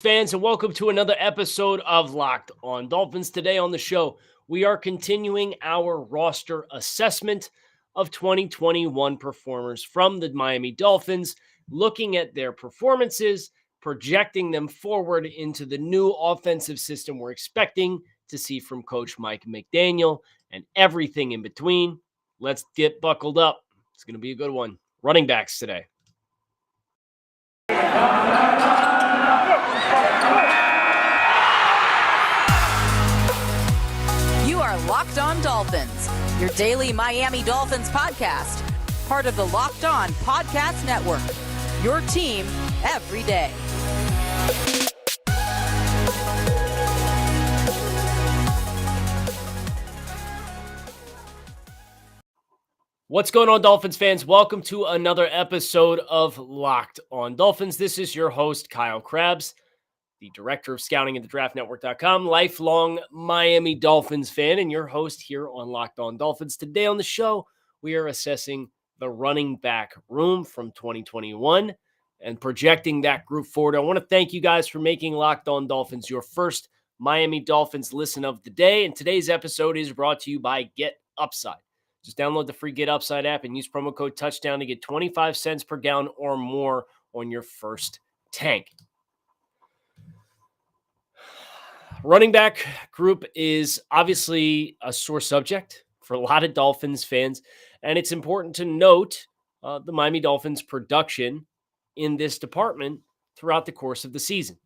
Fans, and welcome to another episode of Locked on Dolphins. Today on the show, we are continuing our roster assessment of 2021 performers from the Miami Dolphins, looking at their performances, projecting them forward into the new offensive system we're expecting to see from Coach Mike McDaniel and everything in between. Let's get buckled up. It's going to be a good one. Running backs today. Locked On Dolphins, your daily Miami Dolphins podcast, part of the Locked On Podcast Network, your team every day. What's going on, Dolphins fans? Welcome to another episode of Locked On Dolphins. This is your host, Kyle Krabs, the director of scouting at thedraftnetwork.com, lifelong Miami Dolphins fan, and your host here on Locked On Dolphins. Today on the show, we are assessing the running back room from 2021 and projecting that group forward. I want to thank you guys for making Locked On Dolphins your first Miami Dolphins listen of the day. And today's episode is brought to you by Get Upside. Just download the free Get Upside app and use promo code TOUCHDOWN to get 25 cents per gallon or more on your first tank. Running back group is obviously a sore subject for a lot of Dolphins fans, and it's important to note the Miami Dolphins' production in this department throughout the course of the season.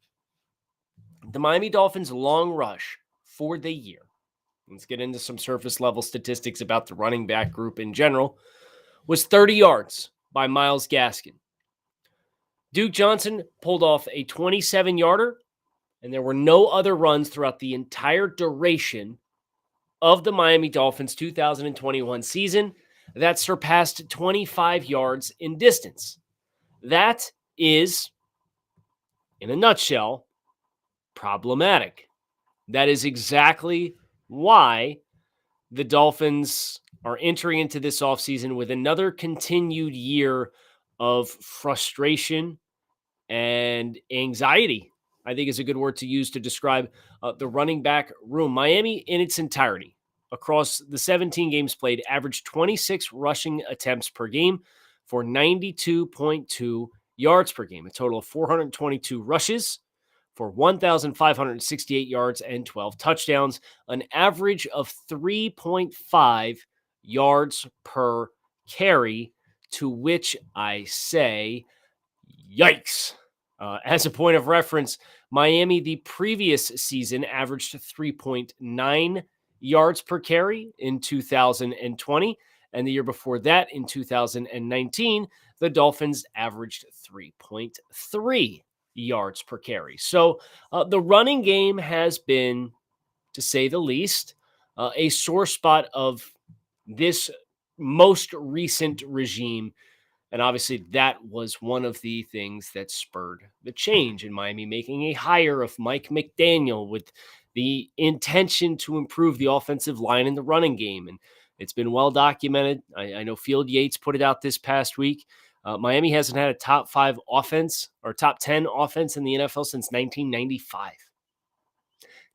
The Miami Dolphins' long rush for the year, let's get into some surface level statistics about the running back group in general, was 30 yards by Myles Gaskin. Duke Johnson pulled off a 27-yarder, and there were no other runs throughout the entire duration of the Miami Dolphins 2021 season that surpassed 25 yards in distance. That is, in a nutshell, problematic. That is exactly why the Dolphins are entering into this offseason with another continued year of frustration and anxiety, I think is a good word to use to describe the running back room. Miami in its entirety, across the 17 games played, averaged 26 rushing attempts per game for 92.2 yards per game, a total of 422 rushes for 1,568 yards and 12 touchdowns, an average of 3.5 yards per carry, to which I say, yikes. As a point of reference, Miami the previous season averaged 3.9 yards per carry in 2020, and the year before that, in 2019, the Dolphins averaged 3.3 yards per carry. So the running game has been, to say the least, a sore spot of this most recent regime. And obviously, that was one of the things that spurred the change in Miami, making a hire of Mike McDaniel with the intention to improve the offensive line in the running game. And it's been well documented. I know Field Yates put it out this past week. Miami hasn't had a top 5 offense or top 10 offense in the NFL since 1995.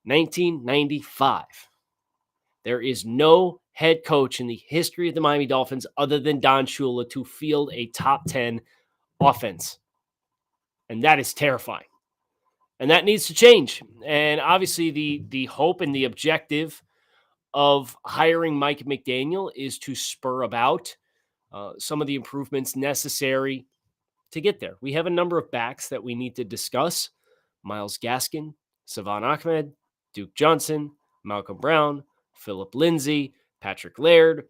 1995. There is no head coach in the history of the Miami Dolphins other than Don Shula to field a top 10 offense. And that is terrifying. And that needs to change. And obviously the hope and the objective of hiring Mike McDaniel is to spur about some of the improvements necessary to get there. We have a number of backs that we need to discuss. Myles Gaskin, Savannah Ahmed, Duke Johnson, Malcolm Brown, Phillip Lindsey, Patrick Laird.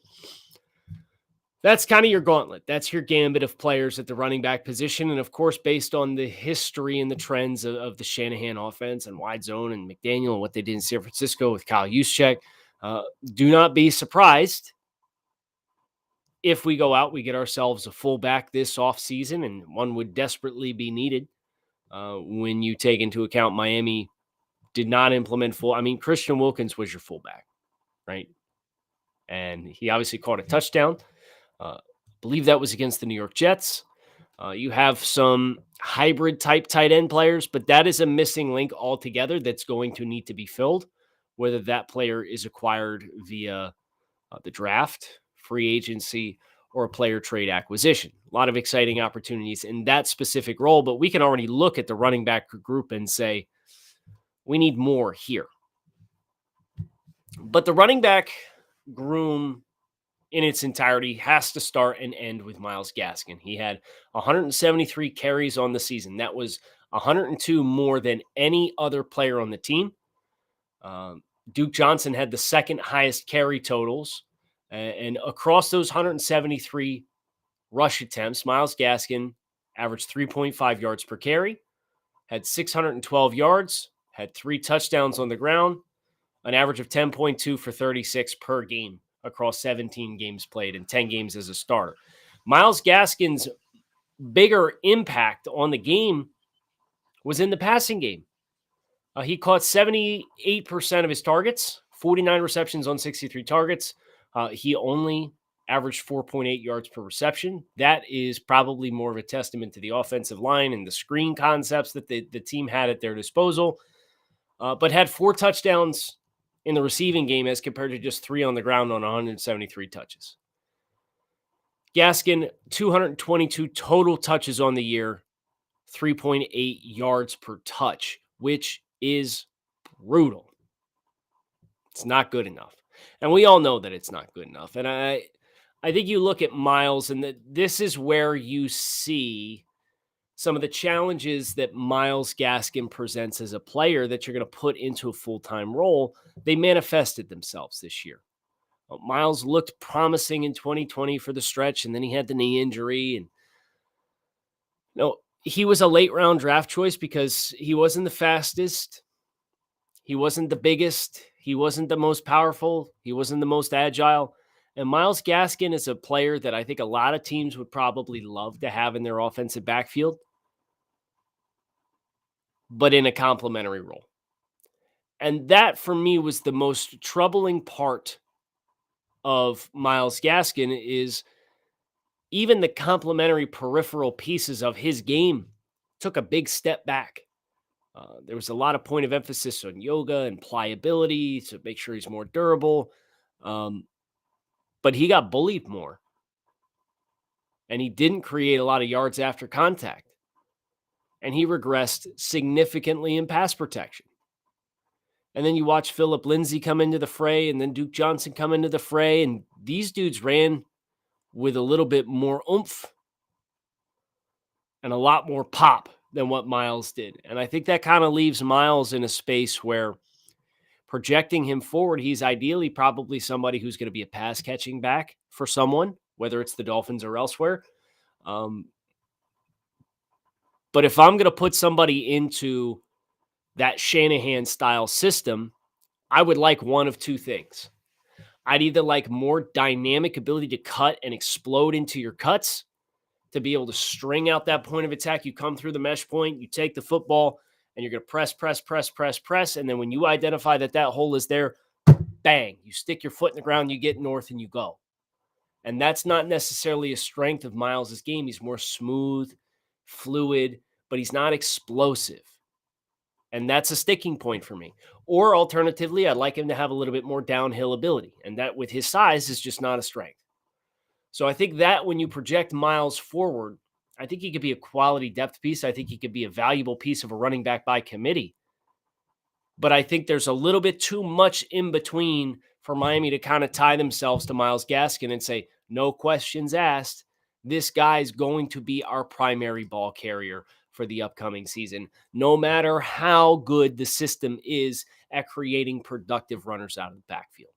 That's kind of your gauntlet. That's your gambit of players at the running back position. And of course, based on the history and the trends of the Shanahan offense and wide zone and McDaniel and what they did in San Francisco with Kyle Juszczyk, do not be surprised if we go out, we get ourselves a fullback this offseason, and one would desperately be needed when you take into account Miami did not implement full. I mean, Christian Wilkins was your fullback, right? And he obviously caught a touchdown. I believe that was against the New York Jets. You have some hybrid type tight end players, but that is a missing link altogether that's going to need to be filled, whether that player is acquired via the draft, free agency, or a player trade acquisition. A lot of exciting opportunities in that specific role, but we can already look at the running back group and say, we need more here. But the running back groom in its entirety has to start and end with Myles Gaskin. He had 173 carries on the season. That was 102 more than any other player on the team. Duke Johnson had the second highest carry totals. And across those 173 rush attempts, Myles Gaskin averaged 3.5 yards per carry, had 612 yards, had 3 touchdowns on the ground, an average of 10.2 for 36 per game across 17 games played and 10 games as a starter. Myles Gaskin's bigger impact on the game was in the passing game. He caught 78% of his targets, 49 receptions on 63 targets. He only averaged 4.8 yards per reception. That is probably more of a testament to the offensive line and the screen concepts that the team had at their disposal, but had 4 touchdowns in the receiving game as compared to just 3 on the ground on 173 touches. Gaskin, 222 total touches on the year, 3.8 yards per touch, which is brutal. It's not good enough. And we all know that it's not good enough. And I think you look at Myles, and this is where you see some of the challenges that Myles Gaskin presents as a player that you're going to put into a full-time role. They manifested themselves this year. Myles looked promising in 2020 for the stretch, and then he had the knee injury. And he was a late-round draft choice because he wasn't the fastest. He wasn't the biggest. He wasn't the most powerful. He wasn't the most agile. And Myles Gaskin is a player that I think a lot of teams would probably love to have in their offensive backfield, but in a complementary role. And that, for me, was the most troubling part of Myles Gaskin is even the complementary peripheral pieces of his game took a big step back. There was a lot of point of emphasis on yoga and pliability to make sure he's more durable. But he got bullied more. And he didn't create a lot of yards after contact. And he regressed significantly in pass protection. And then you watch Phillip Lindsey come into the fray, and then Duke Johnson come into the fray, and these dudes ran with a little bit more oomph and a lot more pop than what Myles did. And I think that kind of leaves Myles in a space where projecting him forward, he's ideally probably somebody who's going to be a pass catching back for someone, whether it's the Dolphins or elsewhere. But if I'm going to put somebody into that Shanahan style system, I would like one of two things. I'd either like more dynamic ability to cut and explode into your cuts, to be able to string out that point of attack. You come through the mesh point, you take the football, and you're going to press. And then when you identify that hole is there, bang, you stick your foot in the ground, you get north, and you go. And that's not necessarily a strength of Myles' game. He's more smooth, fluid, but he's not explosive. And that's a sticking point for me. Or alternatively, I'd like him to have a little bit more downhill ability. And that with his size is just not a strength. So I think that when you project Myles forward, I think he could be a quality depth piece. I think he could be a valuable piece of a running back by committee. But I think there's a little bit too much in between for Miami to kind of tie themselves to Myles Gaskin and say, no questions asked, this guy's going to be our primary ball carrier for the upcoming season, no matter how good the system is at creating productive runners out of the backfield.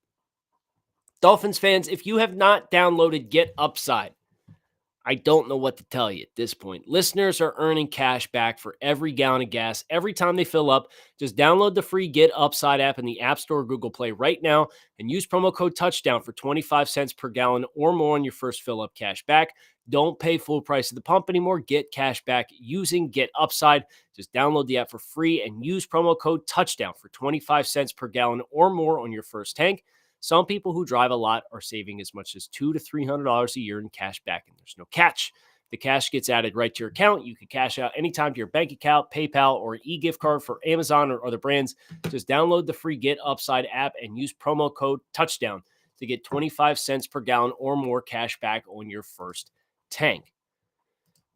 Dolphins fans, if you have not downloaded Get Upside, I don't know what to tell you at this point. Listeners are earning cash back for every gallon of gas every time they fill up. Just download the free Get Upside app in the App Store or Google Play right now and use promo code Touchdown for 25 cents per gallon or more on your first fill up cash back. Don't pay full price at the pump anymore. Get cash back using Get Upside. Just download the app for free and use promo code Touchdown for 25 cents per gallon or more on your first tank. Some people who drive a lot are saving as much as $200 to $300 a year in cash back, and there's no catch. The cash gets added right to your account. You can cash out anytime to your bank account, PayPal, or e-gift card for Amazon or other brands. Just download the free Get Upside app and use promo code TOUCHDOWN to get 25 cents per gallon or more cash back on your first tank.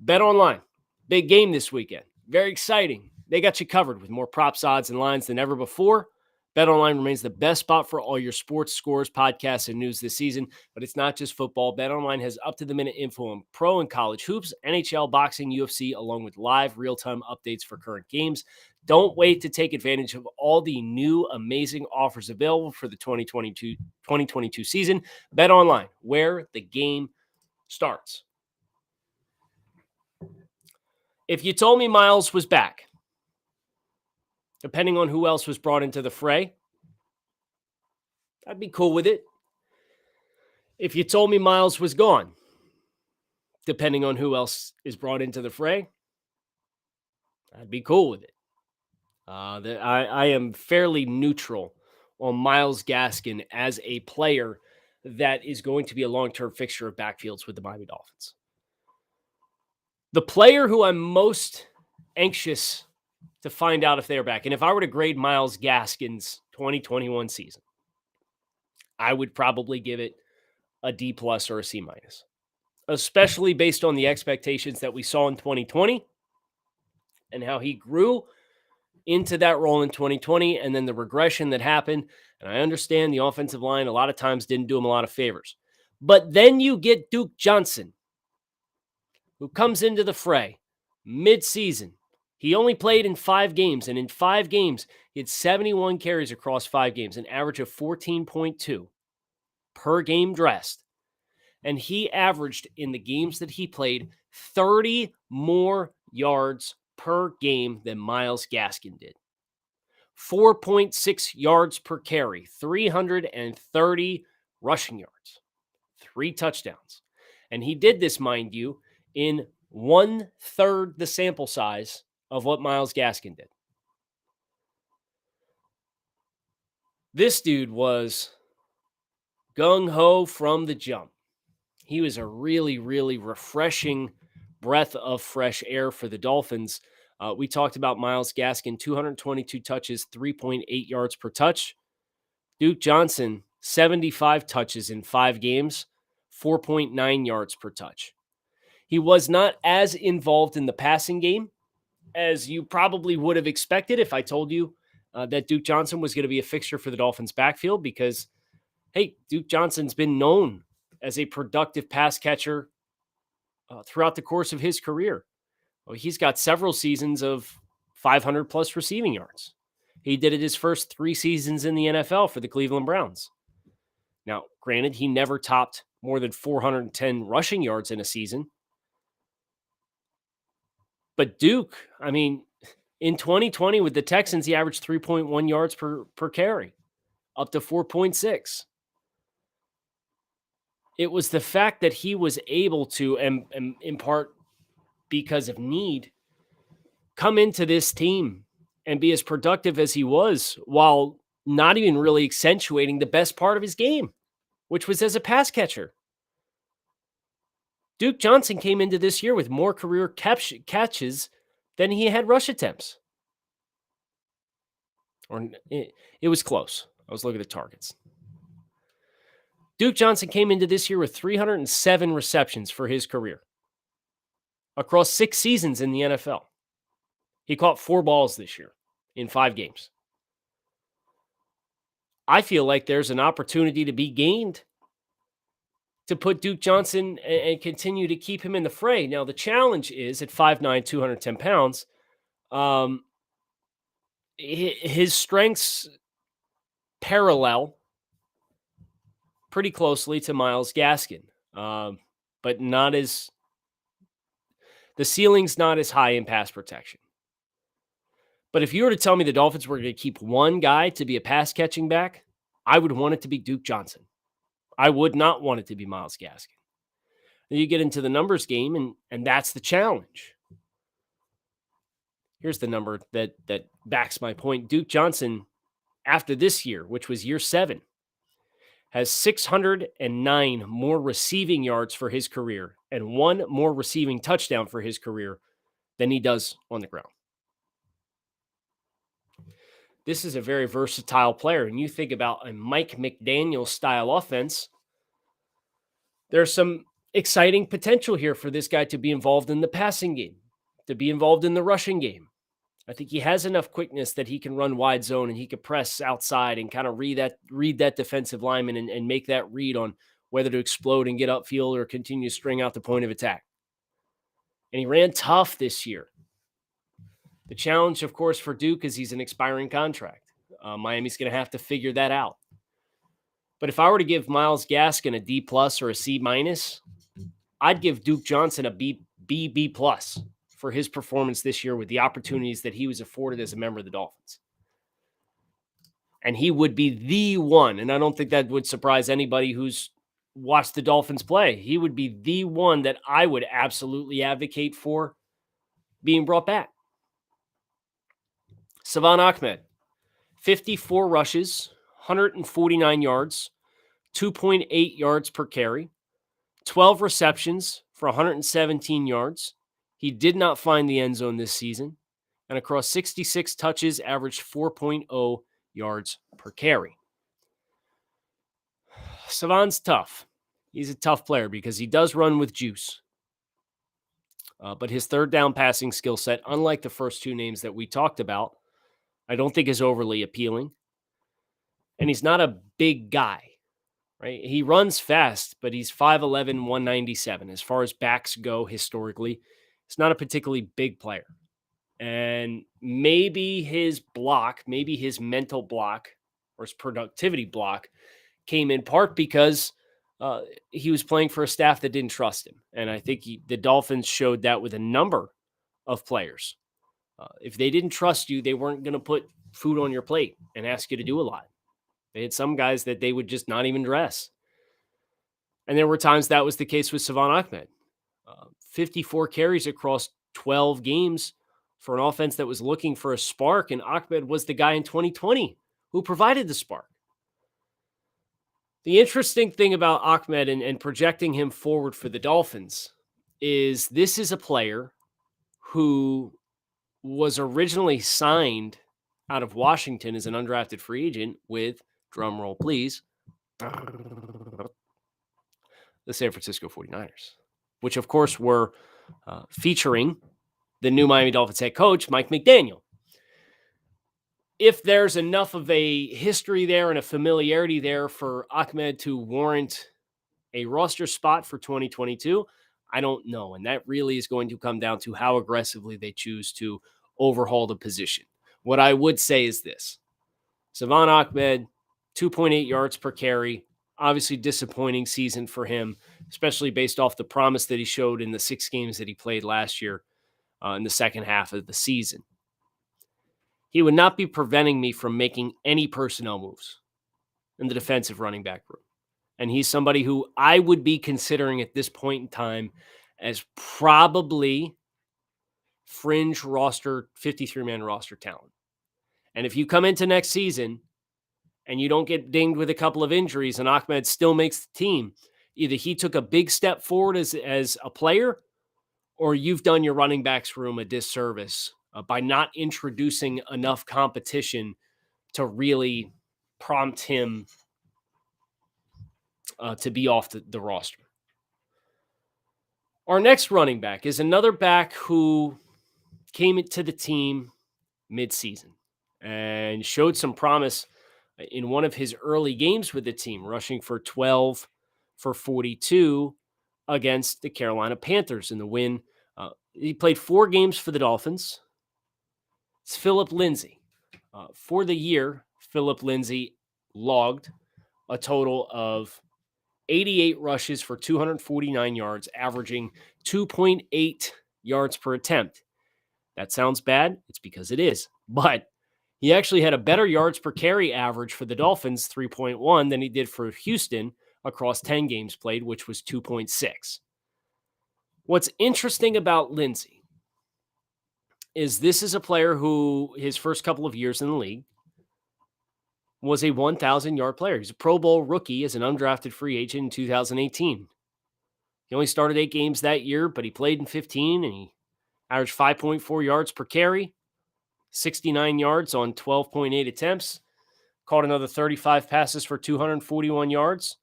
Bet online. Big game this weekend. Very exciting. They got you covered with more props, odds, and lines than ever before. BetOnline remains the best spot for all your sports scores, podcasts, and news this season. But it's not just football. BetOnline has up-to-the-minute info on pro and college hoops, NHL, boxing, UFC, along with live real-time updates for current games. Don't wait to take advantage of all the new amazing offers available for the 2022 season. BetOnline, where the game starts. If you told me Miles was back, depending on who else was brought into the fray, I'd be cool with it. If you told me Miles was gone, depending on who else is brought into the fray, I'd be cool with it. I am fairly neutral on Myles Gaskin as a player that is going to be a long-term fixture of backfields with the Miami Dolphins. The player who I'm most anxious to find out if they're back, and if I were to grade Myles Gaskin's 2021 season, I would probably give it a D plus or a C minus, especially based on the expectations that we saw in 2020 and how he grew into that role in 2020 and then the regression that happened. And I understand the offensive line a lot of times didn't do him a lot of favors. But then you get Duke Johnson, who comes into the fray mid-season. He only played in 5 games, and in 5 games, he had 71 carries across 5 games, an average of 14.2 per game dressed. And he averaged in the games that he played 30 more yards per game than Myles Gaskin did. 4.6 yards per carry, 330 rushing yards, 3 touchdowns. And he did this, mind you, in 1/3 the sample size of what Myles Gaskin did. This dude was gung-ho from the jump. He was a really, really refreshing breath of fresh air for the Dolphins. We talked about Myles Gaskin, 222 touches, 3.8 yards per touch. Duke Johnson, 75 touches in 5 games, 4.9 yards per touch. He was not as involved in the passing game as you probably would have expected if I told you that Duke Johnson was going to be a fixture for the Dolphins backfield because, hey, Duke Johnson's been known as a productive pass catcher throughout the course of his career. Well, he's got several seasons of 500 plus receiving yards. He did it his first 3 seasons in the NFL for the Cleveland Browns. Now, granted, he never topped more than 410 rushing yards in a season. But Duke, I mean, in 2020 with the Texans, he averaged 3.1 yards per carry, up to 4.6. It was the fact that he was able to, and in part because of need, come into this team and be as productive as he was while not even really accentuating the best part of his game, which was as a pass catcher. Duke Johnson came into this year with more career catches than he had rush attempts. Or it was close. I was looking at the targets. Duke Johnson came into this year with 307 receptions for his career across 6 seasons in the NFL. He caught 4 balls this year in 5 games. I feel like there's an opportunity to be gained to put Duke Johnson and continue to keep him in the fray. Now, the challenge is at 5'9", 210 pounds, his strengths parallel pretty closely to Myles Gaskin, but not as the ceiling's not as high in pass protection. But if you were to tell me the Dolphins were going to keep one guy to be a pass catching back, I would want it to be Duke Johnson. I would not want it to be Myles Gaskin. Then you get into the numbers game, and that's the challenge. Here's the number that backs my point. Duke Johnson, after this year, which was year 7, has 609 more receiving yards for his career and one more receiving touchdown for his career than he does on the ground. This is a very versatile player. And you think about a Mike McDaniel style offense, there's some exciting potential here for this guy to be involved in the passing game, to be involved in the rushing game. I think he has enough quickness that he can run wide zone and he could press outside and kind of read that defensive lineman and make that read on whether to explode and get upfield or continue to string out the point of attack. And he ran tough this year. The challenge, of course, for Duke is he's an expiring contract. Miami's going to have to figure that out. But if I were to give Myles Gaskin a D+ or a C-, I'd give Duke Johnson a B+ for his performance this year with the opportunities that he was afforded as a member of the Dolphins. And he would be the one, and I don't think that would surprise anybody who's watched the Dolphins play. He would be the one that I would absolutely advocate for being brought back. Savannah Ahmed, 54 rushes, 149 yards, 2.8 yards per carry, 12 receptions for 117 yards. He did not find the end zone this season, and across 66 touches, averaged 4.0 yards per carry. Savon's tough. He's a tough player because he does run with juice. But his third down passing skill set, unlike the first two names that we talked about, I don't think is overly appealing. And he's not a big guy, right? He runs fast, but he's 5'11", 197. As far as backs go historically, he's not a particularly big player. And maybe his mental block or his productivity block came in part because he was playing for a staff that didn't trust him. And I think the Dolphins showed that with a number of players. If they didn't trust you, they weren't going to put food on your plate and ask you to do a lot. They had some guys that they would just not even dress. And there were times that was the case with Savannah Ahmed. 54 carries across 12 games for an offense that was looking for a spark, and Ahmed was the guy in 2020 who provided the spark. The interesting thing about Ahmed and projecting him forward for the Dolphins is this is a player who was originally signed out of Washington as an undrafted free agent with, drum roll please, the San Francisco 49ers, which of course were featuring the new Miami Dolphins head coach, Mike McDaniel. If there's enough of a history there and a familiarity there for Ahmed to warrant a roster spot for 2022, I don't know. And that really is going to come down to how aggressively they choose to overhaul the position. What I would say is this. Zavon Ahmed, 2.8 yards per carry, obviously disappointing season for him, especially based off the promise that he showed in the 6 games that he played last year in the second half of the season. He would not be preventing me from making any personnel moves in the defensive running back room. And he's somebody who I would be considering at this point in time as probably fringe roster, 53-man roster talent. And if you come into next season and you don't get dinged with a couple of injuries and Ahmed still makes the team, either he took a big step forward as a player or you've done your running backs room a disservice by not introducing enough competition to really prompt him to be off the roster. Our next running back is another back who came into the team midseason and showed some promise in one of his early games with the team, rushing for 12 for 42 against the Carolina Panthers in the win. He played 4 games for the Dolphins. It's Phillip Lindsey. For the year, Phillip Lindsey logged a total of 88 rushes for 249 yards, averaging 2.8 yards per attempt. That sounds bad. It's because it is. But he actually had a better yards per carry average for the Dolphins, 3.1, than he did for Houston across 10 games played, which was 2.6. What's interesting about Lindsey is this is a player who his first couple of years in the league was a 1,000-yard player. He's a Pro Bowl rookie as an undrafted free agent in 2018. He only started 8 games that year, but he played in 15, and he averaged 5.4 yards per carry, 69 yards on 12.8 attempts, caught another 35 passes for 241 yards,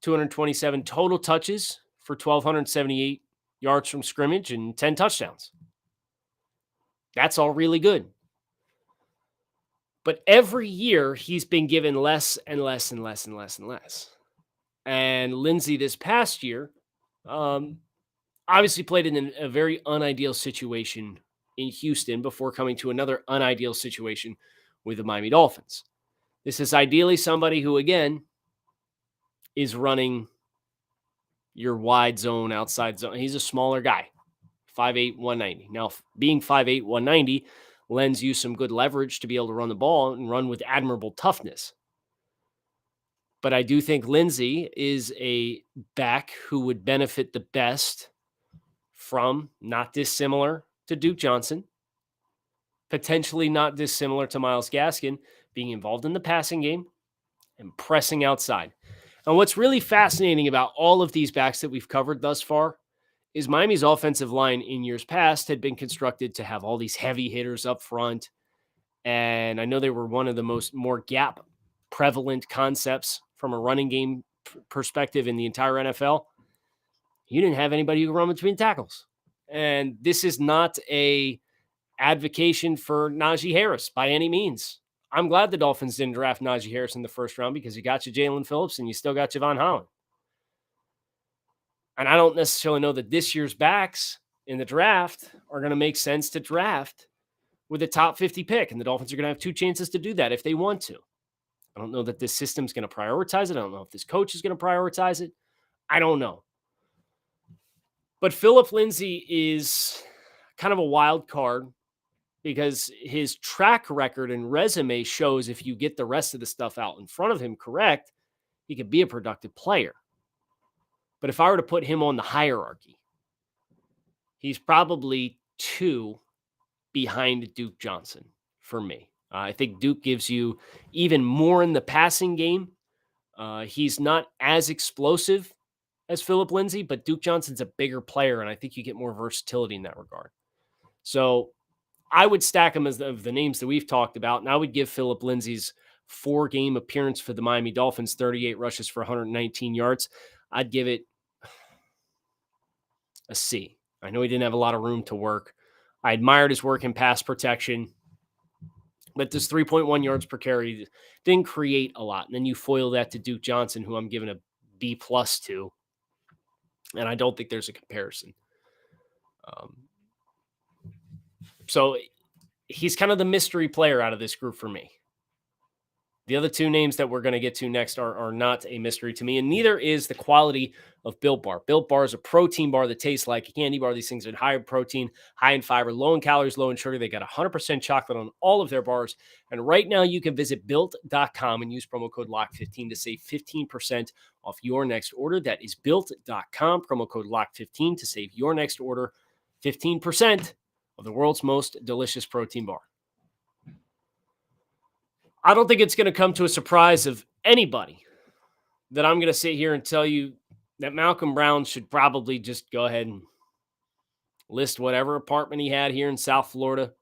227 total touches for 1,278 yards from scrimmage, and 10 touchdowns. That's all really good. But every year, he's been given less and less and less and less and less. And Lindsey this past year obviously played in a very unideal situation in Houston before coming to another unideal situation with the Miami Dolphins. This is ideally somebody who, again, is running your wide zone, outside zone. He's a smaller guy, 5'8", 190. Now, being 5'8", 190 lends you some good leverage to be able to run the ball and run with admirable toughness. But I do think Lindsey is a back who would benefit the best from, not dissimilar to Duke Johnson, potentially not dissimilar to Myles Gaskin, being involved in the passing game and pressing outside. And what's really fascinating about all of these backs that we've covered thus far is Miami's offensive line in years past had been constructed to have all these heavy hitters up front. And I know they were one of the more gap prevalent concepts from a running game perspective in the entire NFL. You didn't have anybody who could run between tackles. And this is not a advocation for Najee Harris by any means. I'm glad the Dolphins didn't draft Najee Harris in the first round because you got you Jalen Phillips and you still got Javon Holland. And I don't necessarily know that this year's backs in the draft are going to make sense to draft with a top 50 pick. And the Dolphins are going to have 2 chances to do that if they want to. I don't know that this system's going to prioritize it. I don't know if this coach is going to prioritize it. I don't know. But Phillip Lindsey is kind of a wild card because his track record and resume shows if you get the rest of the stuff out in front of him correct, he could be a productive player. But if I were to put him on the hierarchy, he's probably 2 behind Duke Johnson for me. I think Duke gives you even more in the passing game. He's not as explosive as Phillip Lindsey, but Duke Johnson's a bigger player, and I think you get more versatility in that regard. So I would stack him as the names that we've talked about, and I would give Phillip Lindsey's 4-game appearance for the Miami Dolphins, 38 rushes for 119 yards. I'd give it a C. I know he didn't have a lot of room to work. I admired his work in pass protection, but this 3.1 yards per carry didn't create a lot. And then you foil that to Duke Johnson, who I'm giving a B+ to, and I don't think there's a comparison. So he's kind of the mystery player out of this group for me. The other 2 names that we're going to get to next are not a mystery to me, and neither is the quality of Built Bar. Built Bar is a protein bar that tastes like a candy bar. These things are high in protein, high in fiber, low in calories, low in sugar. They got 100% chocolate on all of their bars. And right now you can visit Built.com and use promo code LOCK15 to save 15% off your next order. That is Built.com, promo code LOCK15 to save your next order 15% of the world's most delicious protein bar. I don't think it's going to come to a surprise of anybody that I'm going to sit here and tell you that Malcolm Brown should probably just go ahead and list whatever apartment he had here in South Florida.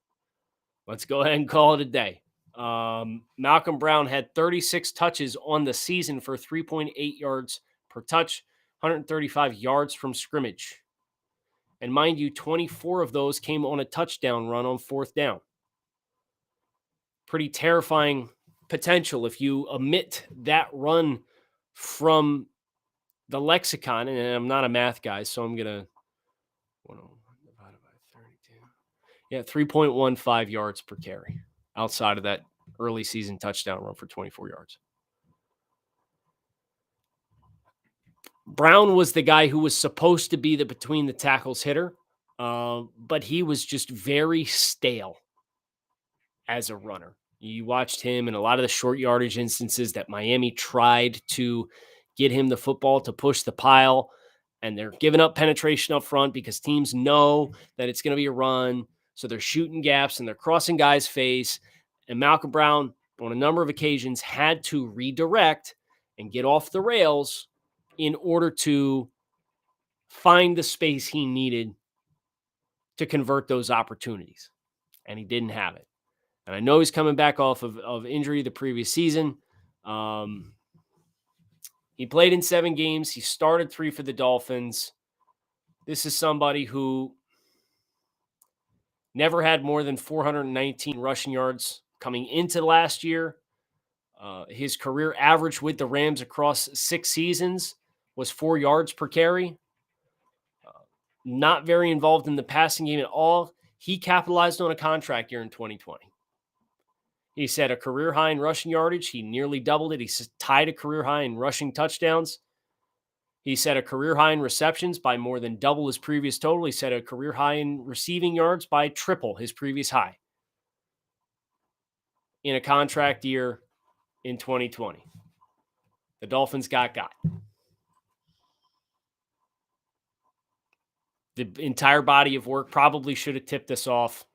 Let's go ahead and call it a day. Malcolm Brown had 36 touches on the season for 3.8 yards per touch, 135 yards from scrimmage. And mind you, 24 of those came on a touchdown run on 4th down. Pretty terrifying potential if you omit that run from the lexicon. And I'm not a math guy, so I'm going to 3.15 yards per carry outside of that early season touchdown run for 24 yards. Brown was the guy who was supposed to be the between the tackles hitter, but he was just very stale as a runner. You watched him in a lot of the short yardage instances that Miami tried to get him the football to push the pile, and they're giving up penetration up front because teams know that it's going to be a run. So they're shooting gaps and they're crossing guys' face. And Malcolm Brown on a number of occasions had to redirect and get off the rails in order to find the space he needed to convert those opportunities. And he didn't have it. And I know he's coming back off of injury the previous season. He played in 7 games. He started 3 for the Dolphins. This is somebody who never had more than 419 rushing yards coming into last year. His career average with the Rams across 6 seasons was 4 yards per carry. Not very involved in the passing game at all. He capitalized on a contract year in 2020. He set a career high in rushing yardage. He nearly doubled it. He tied a career high in rushing touchdowns. He set a career high in receptions by more than double his previous total. He set a career high in receiving yards by triple his previous high in a contract year in 2020. The Dolphins got. The entire body of work probably should have tipped us off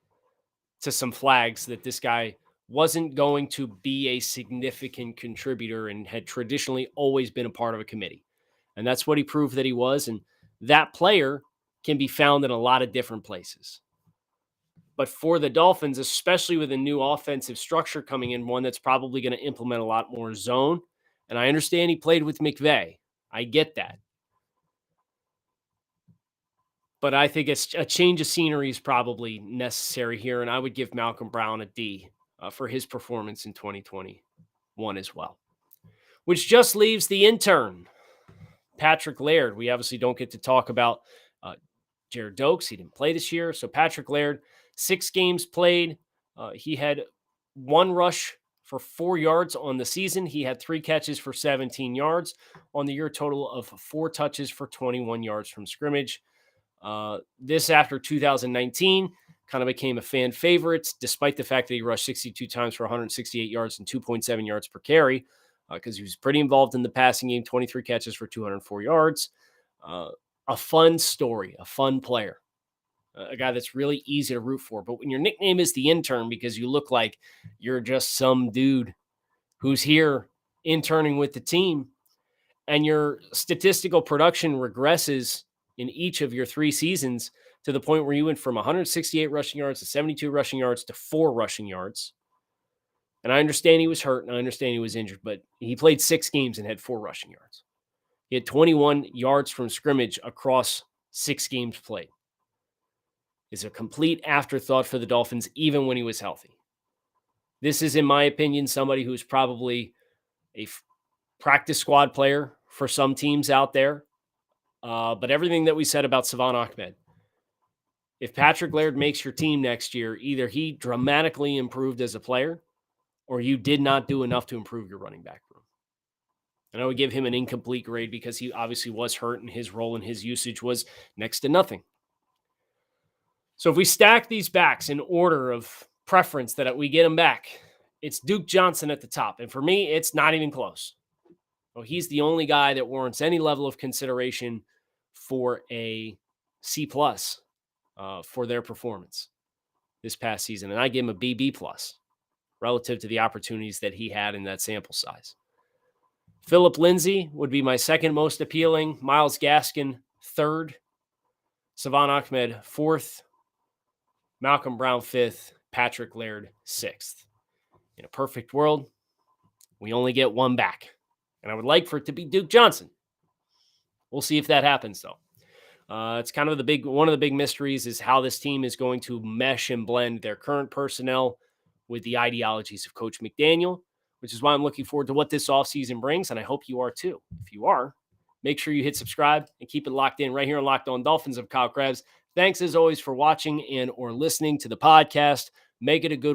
to some flags that this guy wasn't going to be a significant contributor and had traditionally always been a part of a committee. And that's what he proved that he was. And that player can be found in a lot of different places. But for the Dolphins, especially with a new offensive structure coming in, one that's probably going to implement a lot more zone. And I understand he played with McVay. I get that. But I think it's a change of scenery is probably necessary here. And I would give Malcolm Brown a D for his performance in 2021 as well. Which just leaves the intern, Patrick Laird. We obviously don't get to talk about Jared Dokes. He didn't play this year. So Patrick Laird, 6 games played. He had 1 rush for 4 yards on the season. He had 3 catches for 17 yards on the year, total of 4 touches for 21 yards from scrimmage. This after 2019 kind of became a fan favorite, despite the fact that he rushed 62 times for 168 yards and 2.7 yards per carry, because he was pretty involved in the passing game, 23 catches for 204 yards. A fun story, a fun player, a guy that's really easy to root for. But when your nickname is the intern because you look like you're just some dude who's here interning with the team and your statistical production regresses in each of your 3 seasons to the point where you went from 168 rushing yards to 72 rushing yards to 4 rushing yards. And I understand he was hurt and I understand he was injured, but he played 6 games and had 4 rushing yards. He had 21 yards from scrimmage across 6 games played. It's a complete afterthought for the Dolphins, even when he was healthy. This is, in my opinion, somebody who's probably a practice squad player for some teams out there. But everything that we said about Savannah Ahmed, if Patrick Laird makes your team next year, either he dramatically improved as a player or you did not do enough to improve your running back room. And I would give him an incomplete grade because he obviously was hurt and his role and his usage was next to nothing. So if we stack these backs in order of preference that we get them back, it's Duke Johnson at the top. And for me, it's not even close. Well, he's the only guy that warrants any level of consideration for a C+ for their performance this past season. And I give him a BB+ relative to the opportunities that he had in that sample size. Phillip Lindsey would be my second most appealing. Myles Gaskin, third. Zavon Ahmed, fourth. Malcolm Brown, fifth. Patrick Laird, sixth. In a perfect world, we only get one back. And I would like for it to be Duke Johnson. We'll see if that happens, though. It's kind of one of the big mysteries is how this team is going to mesh and blend their current personnel with the ideologies of Coach McDaniel, which is why I'm looking forward to what this offseason brings, and I hope you are too. If you are, make sure you hit subscribe and keep it locked in right here on Locked On Dolphins of Kyle Krebs. Thanks, as always, for watching and or listening to the podcast. Make it a good